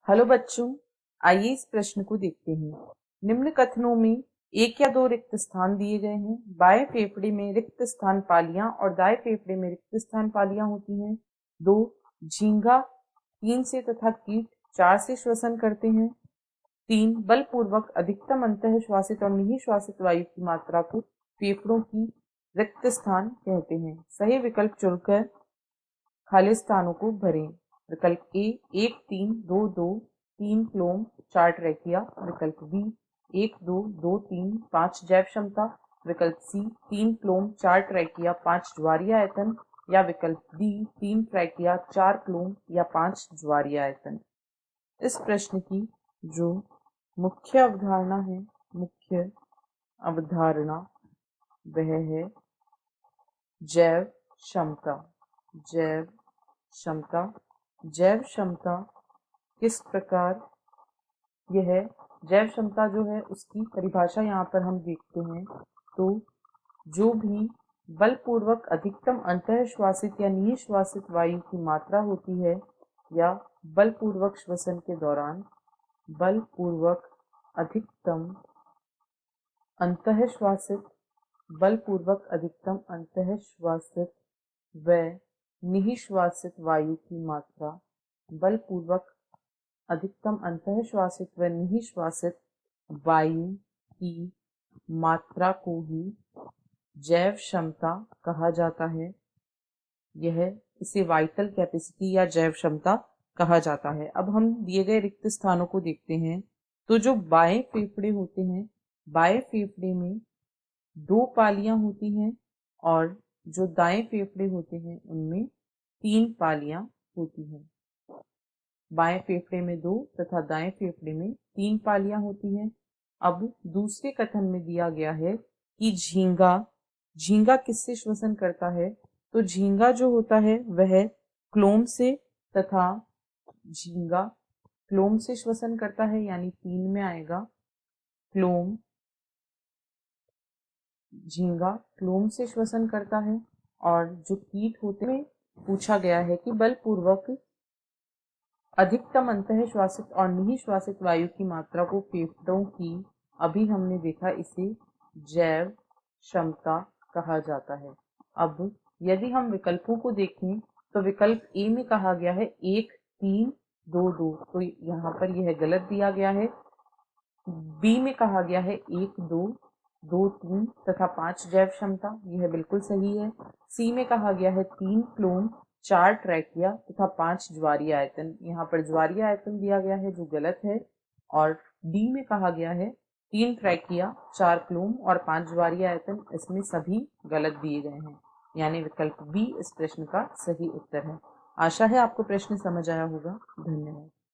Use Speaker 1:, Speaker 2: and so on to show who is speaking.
Speaker 1: Hello बच्चों, आइए इस प्रश्न को देखते हैं। निम्न कथनों में एक या दो रिक्त स्थान दिए गए हैं। बाएं फेफड़े में रिक्त स्थान पालियां और दाएं फेफड़े में रिक्त स्थान पालियां होती हैं। 2 झींगा 3 से तथा कीट 4 से श्वसन करते हैं। 3 बलपूर्वक अधिकतम अंतःश्वासित और निःश्वासित वायु की मात्रा को फेफड़ों की रिक्त स्थान कहते हैं। सही विकल्प चुनकर खाली स्थानों को भरें। विकल्प ए 1 3 2 2 3 फ्लोम 4 ट्रैकिया। विकल्प बी 1 2 2 3 5 जैव क्षमता। विकल्प सी 3 फ्लोम 4 ट्रैकिया 5 ज्वारीय आयतन। या विकल्प डी 3 ट्रैकिया 4 फ्लोम या 5 ज्वारीय आयतन। इस प्रश्न की जो मुख्य अवधारणा वह है जैव क्षमता। जैव क्षमता किस प्रकार यह जैव क्षमता जो है उसकी परिभाषा यहाँ पर हम देखते हैं तो जो भी बलपूर्वक अधिकतम अंतःश्वासित या निःश्वासित वायु की मात्रा होती है या बलपूर्वक श्वसन के दौरान बलपूर्वक अधिकतम अंतःश्वासित व निःश्वासित वायु की मात्रा बलपूर्वक अधिकतम अंतःश्वासित व निःश्वासित वायु की मात्रा को ही जैव क्षमता कहा जाता है। इसे वाइटल कैपेसिटी या जैव क्षमता कहा जाता है। अब हम दिए गए रिक्त स्थानों को देखते हैं तो जो बाएं फेफड़े होते हैं, बाएं फेफड़े में 2 पालियां होती हैं और जो दाएं फेफड़े होते हैं उनमें 3 पालियां होती हैं। बाएं फेफड़े में 2 तथा दाएं फेफड़े में 3 पालियां होती हैं। अब दूसरे कथन में दिया गया है कि झींगा किससे श्वसन करता है, तो झींगा जो होता है वह क्लोम से तथा झींगा क्लोम से श्वसन करता है, यानी 3 में आएगा। झींगा क्लोम से श्वसन करता है। और जो कीट होते हैं पूछा गया है कि बलपूर्वक अधिकतम अंतःश्वासित और निःश्वासित वायु की मात्रा को फेफड़ों की अभी हमने देखा इसे जैव क्षमता कहा जाता है। अब यदि हम विकल्पों को देखें तो विकल्प ए में कहा गया है 1 3 2 2, तो यहाँ पर यह गलत दिया गया है। बी में कहा गया है 1 2 2 3 तथा 5 जैव क्षमता, यह बिल्कुल सही है। सी में कहा गया है 3 फ्लोम 4 ट्रैकिया तथा 5 ज्वारीय आयतन, यहाँ पर ज्वारीय आयतन दिया गया है जो गलत है। और डी में कहा गया है 3 ट्रैकिया 4 फ्लोम और 5 ज्वारीय आयतन, इसमें सभी गलत दिए गए हैं, यानी विकल्प बी इस प्रश्न का सही उत्तर है। आशा है आपको प्रश्न समझ आया होगा। धन्यवाद।